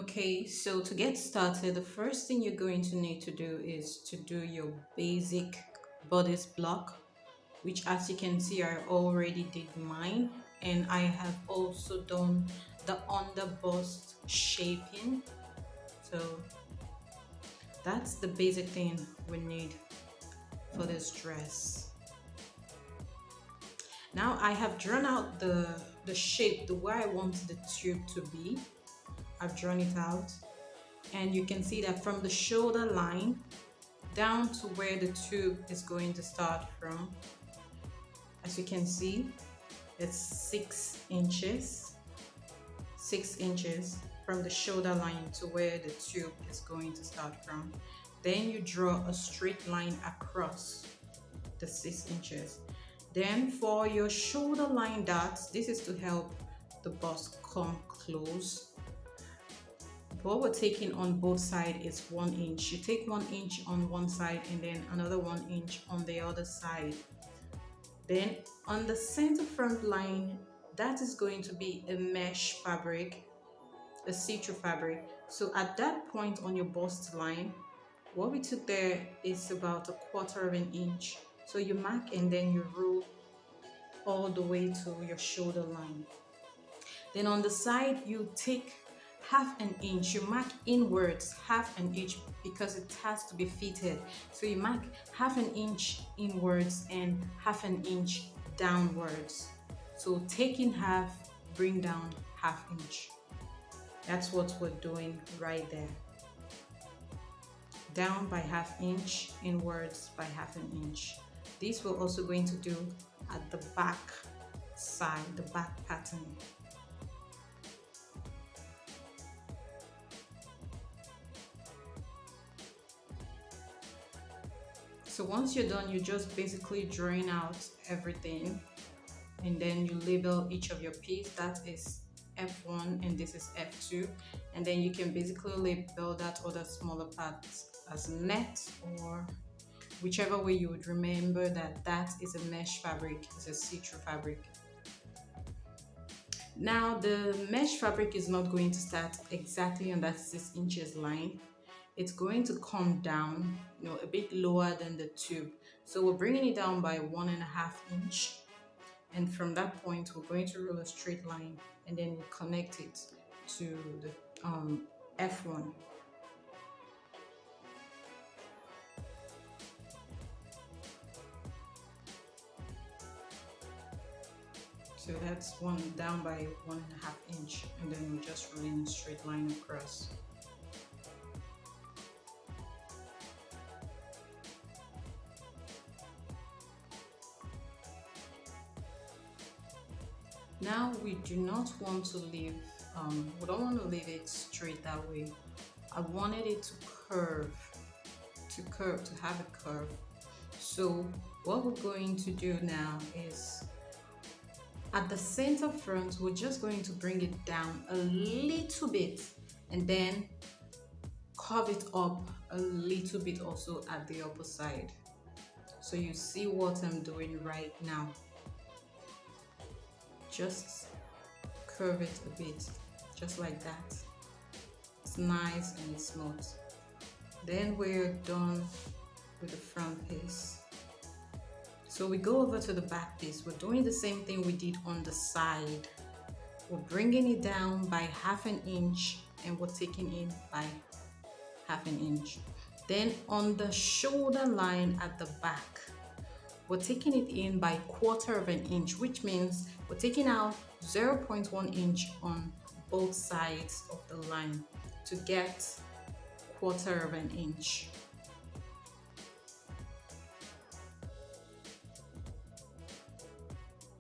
Okay, so to get started, the first thing you're going to need to do is to do your basic bodice block, which as you can see, I already did mine, and I have also done the under bust shaping. So that's the basic thing we need for this dress. Now I have drawn out the shape, the way I want the tube to be. I've drawn it out, and you can see that from the shoulder line down to where the tube is going to start from, as you can see, it's 6 inches, 6 inches from the shoulder line to where the tube is going to start from. Then you draw a straight line across the 6 inches. Then for your shoulder line dots, this is to help the bust come close. What we're taking on both sides is 1 inch. You take 1 inch on one side and then another 1 inch on the other side. Then on the center front line, that is going to be a mesh fabric, a see-through fabric. So at that point on your bust line, what we took there is about 1/4 inch. So you mark and then you roll all the way to your shoulder line. Then on the side, you take 1/2 inch. You mark inwards 1/2 inch because it has to be fitted. So you mark 1/2 inch inwards and 1/2 inch downwards. So taking half, bring down 1/2 inch. That's what we're doing right there. Down by 1/2 inch, inwards by 1/2 inch. This we're also going to do at the back side, the back pattern. So once you're done, you're just basically drawing out everything, and then you label each of your piece. That is F1 and this is F2, and then you can basically label that other smaller parts as net, or whichever way you would remember that that is a mesh fabric, it's a see-through fabric. Now the mesh fabric is not going to start exactly on that 6 inches line. It's going to come down, a bit lower than the tube. So we're bringing it down by 1.5 inch. And from that point, we're going to roll a straight line and then we connect it to the F1. So that's one down by 1.5 inch, and then we're just rolling a straight line across. Now we do not want to leave, we don't want to leave it straight that way. I wanted it to curve, to have a curve. So what we're going to do now is at the center front, we're just going to bring it down a little bit and then curve it up a little bit also at the upper side. So you see what I'm doing right now. Just curve it a bit, just like that. It's nice and smooth. Then we're done with the front piece. So we go over to the back piece. We're doing the same thing we did on the side. We're bringing it down by 1/2 inch and we're taking in by 1/2 inch. Then on the shoulder line at the back, we're taking it in by 1/4 inch, which means we're taking out 0.1 inch on both sides of the line to get 1/4 inch.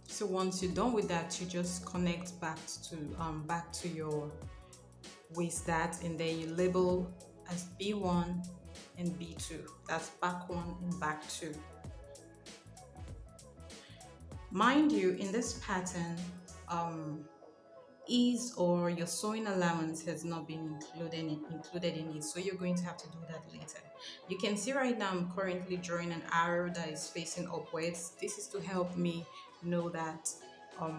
So once you're done with that, you just connect back to your waist dart, and then you label as B1 and B2. That's back 1 and back 2. Mind you, in this pattern, ease or your sewing allowance has not been included in it, so you're going to have to do that later. You can see right now I'm currently drawing an arrow that is facing upwards. This is to help me know that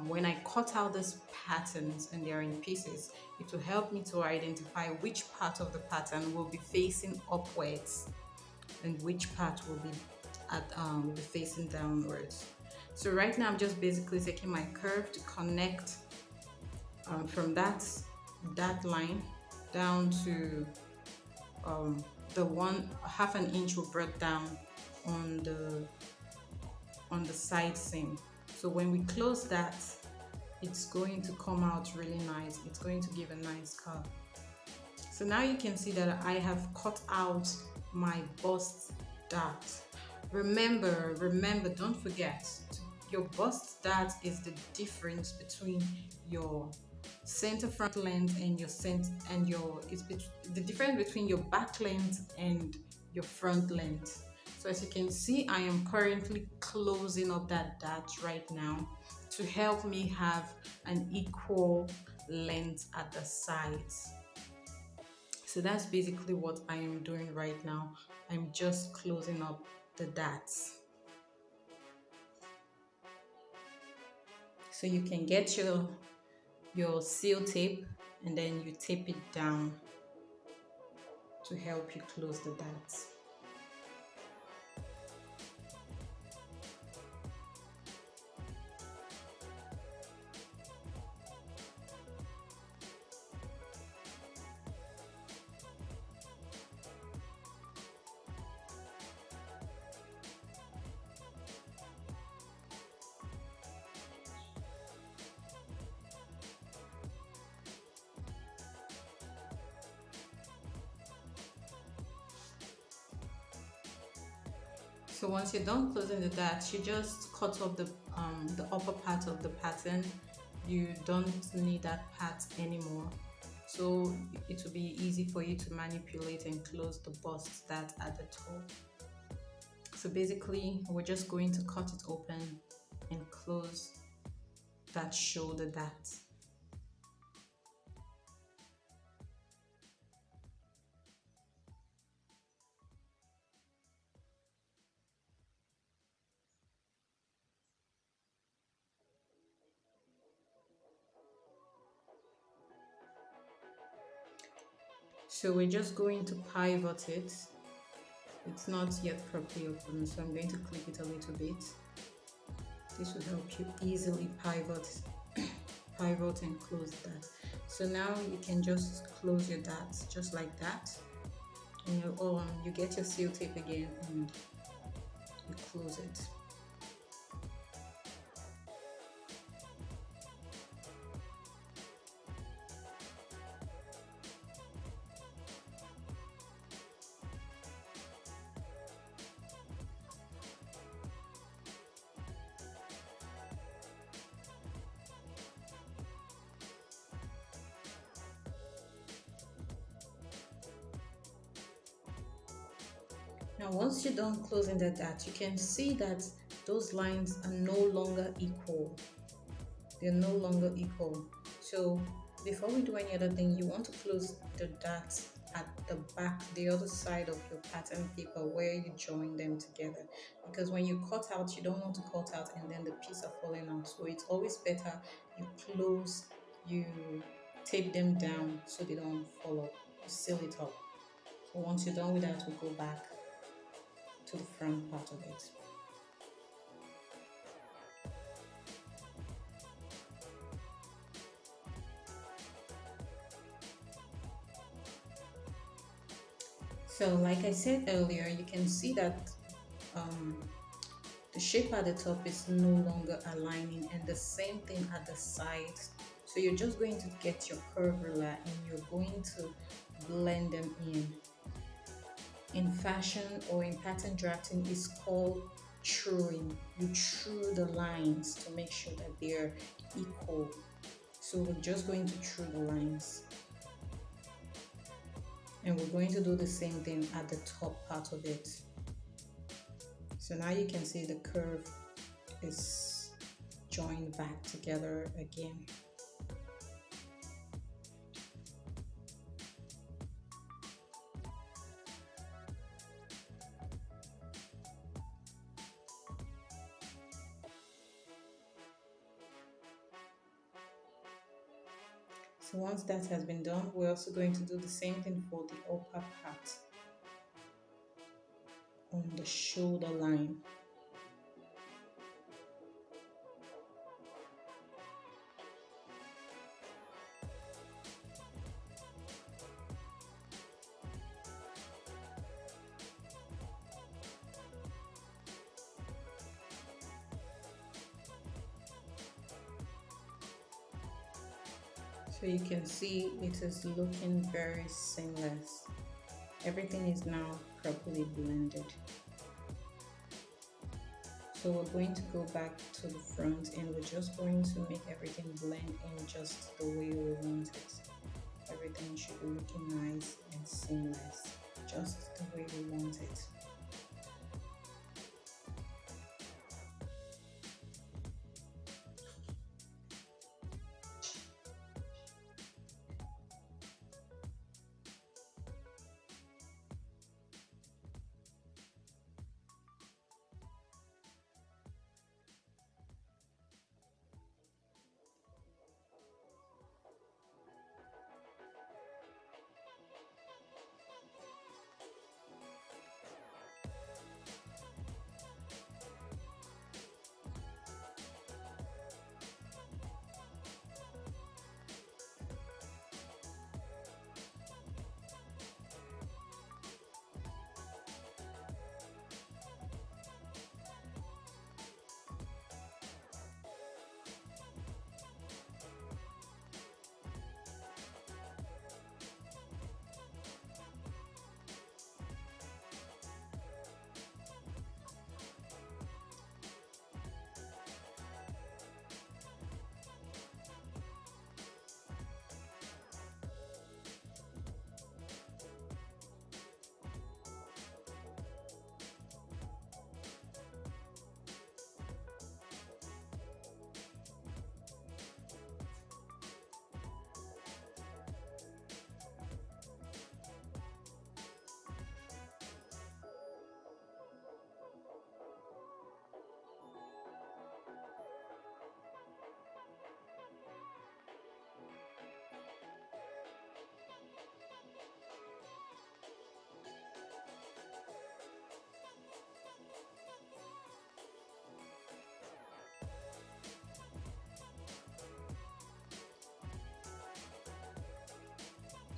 when I cut out these patterns and they're in pieces, it will help me to identify which part of the pattern will be facing upwards and which part will be facing downwards. So right now I'm just basically taking my curve to connect from that line down to the 1/2 inch we brought down on the side seam. So when we close that, it's going to come out really nice. It's going to give a nice curve. So now you can see that I have cut out my bust dart. Remember, don't forget, your bust dart is the difference between your center front length and the difference between your back length and your front length. So as you can see, I am currently closing up that dart right now to help me have an equal length at the sides. So that's basically what I am doing right now. I'm just closing up the darts. So you can get your seal tape and then you tape it down to help you close the darts. So once you're done closing the darts, you just cut off the upper part of the pattern. You don't need that part anymore. So it will be easy for you to manipulate and close the bust dart at the top. So basically, we're just going to cut it open and close that shoulder dart. So we're just going to pivot it. It's not yet properly open, so I'm going to click it a little bit. This will help you easily pivot and close that. So now you can just close your darts just like that. And you get your seal tape again and you close it. Now once you're done closing the dart, you can see that those lines are no longer equal. They're no longer equal. So before we do any other thing, you want to close the darts at the back, the other side of your pattern paper where you join them together. Because when you cut out, you don't want to cut out and then the piece are falling out. So it's always better you tape them down so they don't fall up. You seal it up. So once you're done with that, we'll go back to the front part of it. So like I said earlier, you can see that the shape at the top is no longer aligning, and the same thing at the sides. So you're just going to get your curve ruler and you're going to blend them in. In fashion or in pattern drafting, is called truing. You true the lines to make sure that they're equal. So we're just going to true the lines. And we're going to do the same thing at the top part of it. So now you can see the curve is joined back together again. So once that has been done, we're also going to do the same thing for the upper part on the shoulder line. So you can see it is looking very seamless. Everything is now properly blended. So we're going to go back to the front and we're just going to make everything blend in just the way we want it. Everything should be looking nice and seamless, just the way we want it.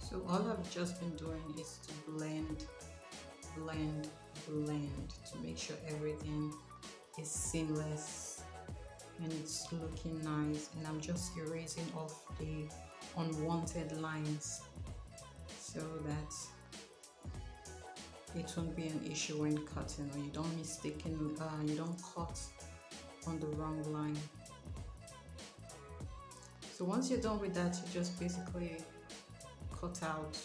So all I've just been doing is to blend, blend, blend to make sure everything is seamless and it's looking nice, and I'm just erasing off the unwanted lines so that it won't be an issue when cutting, or you don't cut on the wrong line. So once you're done with that, you just basically cut out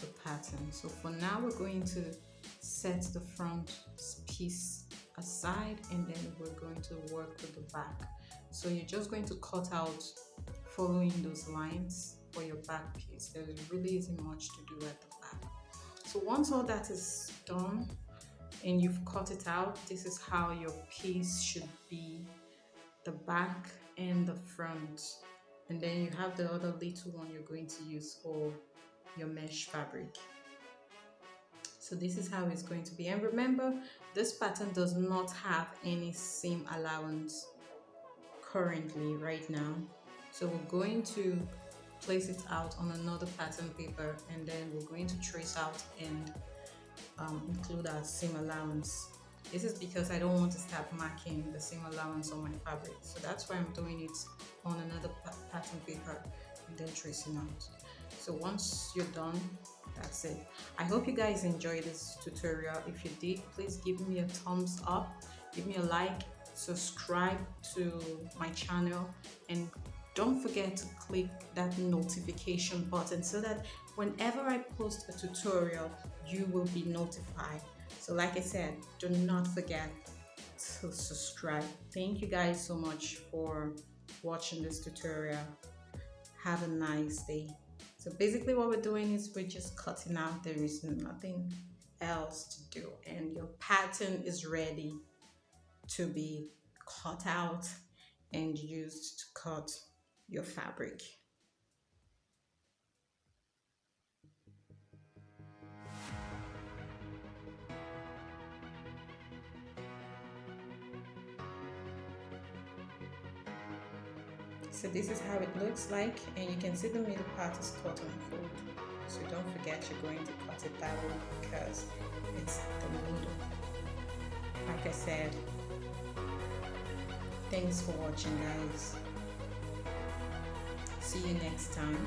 the pattern. So for now, we're going to set the front piece aside and then we're going to work with the back. So you're just going to cut out following those lines for your back piece. There really isn't much to do at the back. So once all that is done and you've cut it out, this is how your piece should be, the back and the front. And then you have the other little one you're going to use for your mesh fabric. So this is how it's going to be. And remember, this pattern does not have any seam allowance currently right now. So we're going to place it out on another pattern paper, and then we're going to trace out and include our seam allowance. This is because I don't want to start marking the seam allowance on my fabric. So that's why I'm doing it on another pattern paper and then tracing out. So once you're done, that's it. I hope you guys enjoyed this tutorial. If you did, please give me a thumbs up, give me a like, subscribe to my channel, and don't forget to click that notification button so that whenever I post a tutorial, you will be notified. So like I said, do not forget to subscribe. Thank you guys so much for watching this tutorial. Have a nice day. So basically what we're doing is we're just cutting out. There is nothing else to do, and your pattern is ready to be cut out and used to cut your fabric. So this is how it looks like, and you can see the middle part is cut on fold. So don't forget you're going to cut it that way because it's the middle. Like I said, thanks for watching, guys. See you next time.